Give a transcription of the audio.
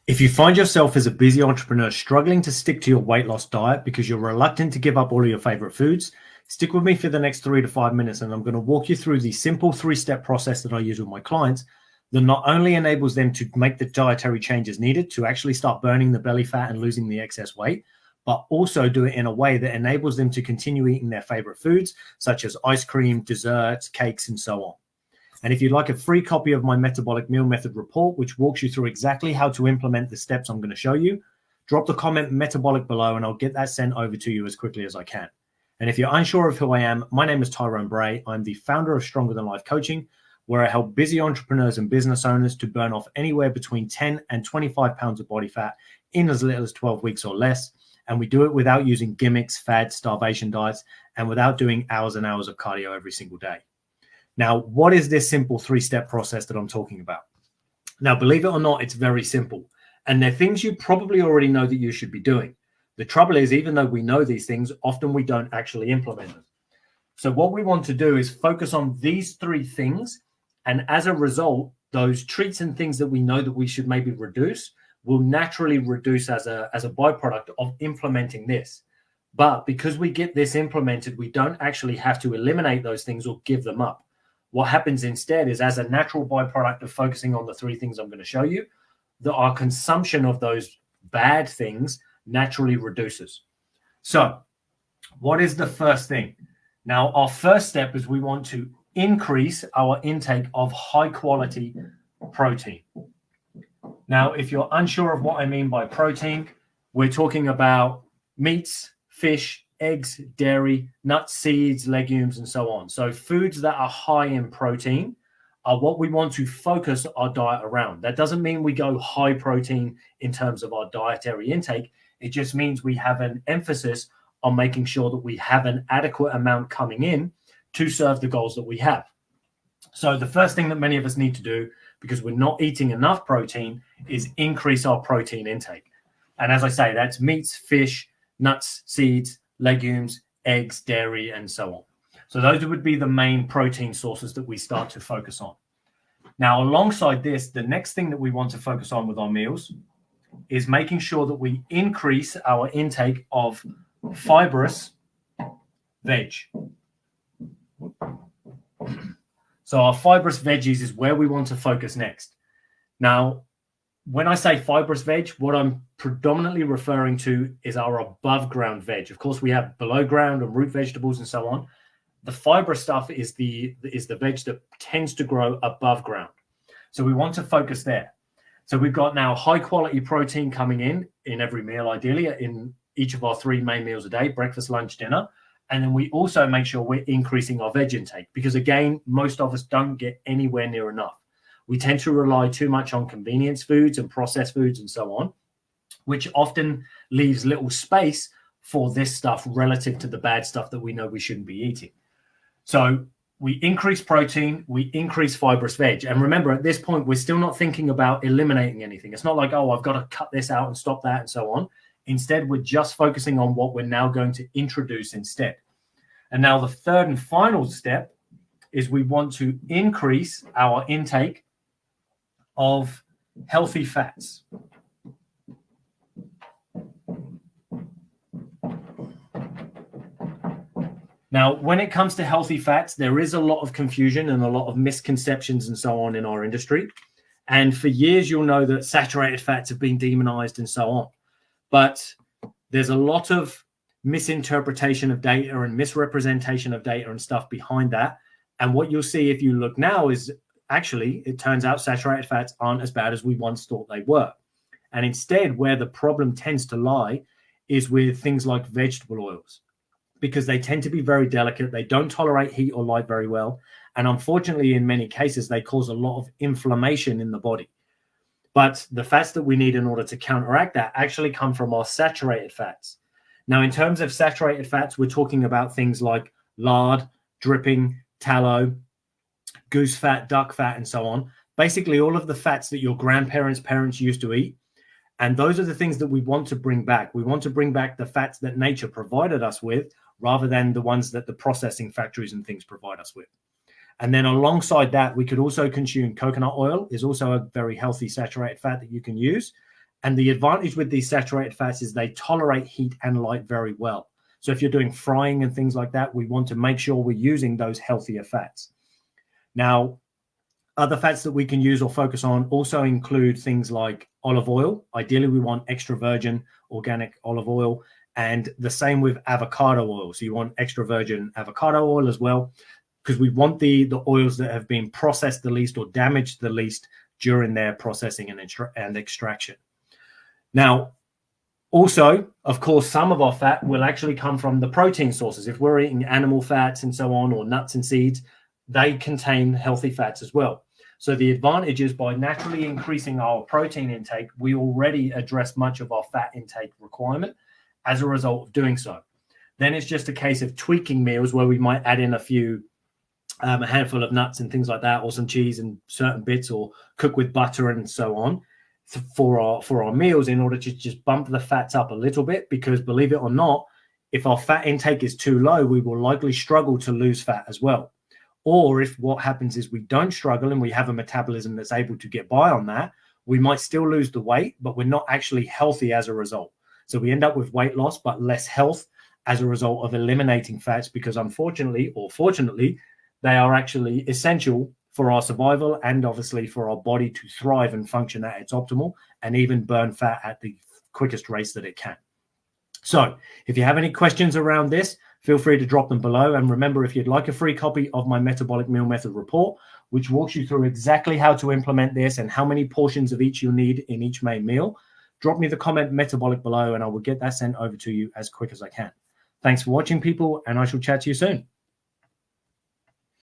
If you find yourself as a busy entrepreneur struggling to stick to your weight loss diet because you're reluctant to give up all of your favorite foods, stick with me for the next 3 to 5 minutes and I'm going to walk you through the simple 3-step process that I use with my clients that not only enables them to make the dietary changes needed to actually start burning the belly fat and losing the excess weight, but also do it in a way that enables them to continue eating their favorite foods, such as ice cream, desserts, cakes, and so on. And if you'd like a free copy of my Metabolic Meal Method Report, which walks you through exactly how to implement the steps I'm going to show you, drop the comment metabolic below and I'll get that sent over to you as quickly as I can. And if you're unsure of who I am, my name is Tyrone Bray. I'm the founder of Stronger Than Life Coaching, where I help busy entrepreneurs and business owners to burn off anywhere between 10 and 25 pounds of body fat in as little as 12 weeks or less. And we do it without using gimmicks, fads, starvation diets, and without doing hours and hours of cardio every single day. Now, what is this simple 3-step process that I'm talking about? Now, believe it or not, it's very simple. And they're things you probably already know that you should be doing. The trouble is, even though we know these things, often we don't actually implement them. So what we want to do is focus on these 3 things. And as a result, those treats and things that we know that we should maybe reduce will naturally reduce as a byproduct of implementing this. But because we get this implemented, we don't actually have to eliminate those things or give them up. What happens instead is, as a natural byproduct of focusing on the 3 things I'm going to show you, that our consumption of those bad things naturally reduces. So what is the first thing? Now, our first step is we want to increase our intake of high quality protein. Now, if you're unsure of what I mean by protein, we're talking about meats, fish, eggs, dairy, nuts, seeds, legumes, and so on. So foods that are high in protein are what we want to focus our diet around. That doesn't mean we go high protein in terms of our dietary intake. It just means we have an emphasis on making sure that we have an adequate amount coming in to serve the goals that we have. So the first thing that many of us need to do, because we're not eating enough protein, is increase our protein intake. And as I say, that's meats, fish, nuts, seeds, legumes, eggs, dairy, and so on. So those would be the main protein sources that we start to focus on. Now, alongside this, the next thing that we want to focus on with our meals is making sure that we increase our intake of fibrous veg. So our fibrous veggies is where we want to focus next. Now, when I say fibrous veg, what I'm predominantly referring to is our above ground veg. Of course, we have below ground and root vegetables and so on. The fibrous stuff is the veg that tends to grow above ground. So we want to focus there. So we've got now high quality protein coming in every meal, ideally in each of our 3 main meals a day, breakfast, lunch, dinner. And then we also make sure we're increasing our veg intake because, again, most of us don't get anywhere near enough. We tend to rely too much on convenience foods and processed foods and so on, which often leaves little space for this stuff relative to the bad stuff that we know we shouldn't be eating. So we increase protein, we increase fibrous veg. And remember, at this point, we're still not thinking about eliminating anything. It's not like, oh, I've got to cut this out and stop that and so on. Instead, we're just focusing on what we're now going to introduce instead. And now the third and final step is we want to increase our intake of healthy fats. Now, when it comes to healthy fats, there is a lot of confusion and a lot of misconceptions and so on in our industry. And for years, you'll know that saturated fats have been demonized and so on. But there's a lot of misinterpretation of data and misrepresentation of data and stuff behind that. And what you'll see if you look now is actually, it turns out saturated fats aren't as bad as we once thought they were. And instead, where the problem tends to lie is with things like vegetable oils, because they tend to be very delicate. They don't tolerate heat or light very well. And unfortunately, in many cases, they cause a lot of inflammation in the body. But the fats that we need in order to counteract that actually come from our saturated fats. Now, in terms of saturated fats, we're talking about things like lard, dripping, tallow, goose fat, duck fat, and so on. Basically, all of the fats that your grandparents' parents used to eat. And those are the things that we want to bring back. We want to bring back the fats that nature provided us with rather than the ones that the processing factories and things provide us with. And then alongside that, we could also consume coconut oil, is also a very healthy saturated fat that you can use. And the advantage with these saturated fats is they tolerate heat and light very well. So if you're doing frying and things like that, we want to make sure we're using those healthier fats. Now, other fats that we can use or focus on also include things like olive oil. Ideally, we want extra virgin organic olive oil, and the same with avocado oil. So you want extra virgin avocado oil as well, because we want the oils that have been processed the least or damaged the least during their processing and extraction. Now, also, of course, some of our fat will actually come from the protein sources. If we're eating animal fats and so on, or nuts and seeds, they contain healthy fats as well. So the advantage is by naturally increasing our protein intake, we already address much of our fat intake requirement as a result of doing so. Then it's just a case of tweaking meals where we might add in a handful of nuts and things like that, or some cheese and certain bits, or cook with butter and so on for our meals in order to just bump the fats up a little bit. Because believe it or not, if our fat intake is too low, we will likely struggle to lose fat as well. Or if what happens is we don't struggle and we have a metabolism that's able to get by on that, we might still lose the weight, but we're not actually healthy as a result. So we end up with weight loss, but less health as a result of eliminating fats, because unfortunately or fortunately, they are actually essential for our survival and obviously for our body to thrive and function at its optimal and even burn fat at the quickest rates that it can. So if you have any questions around this, feel free to drop them below. And remember, if you'd like a free copy of my Metabolic Meal Method Report, which walks you through exactly how to implement this and how many portions of each you'll need in each main meal, drop me the comment metabolic below and I will get that sent over to you as quick as I can. Thanks for watching, people, and I shall chat to you soon.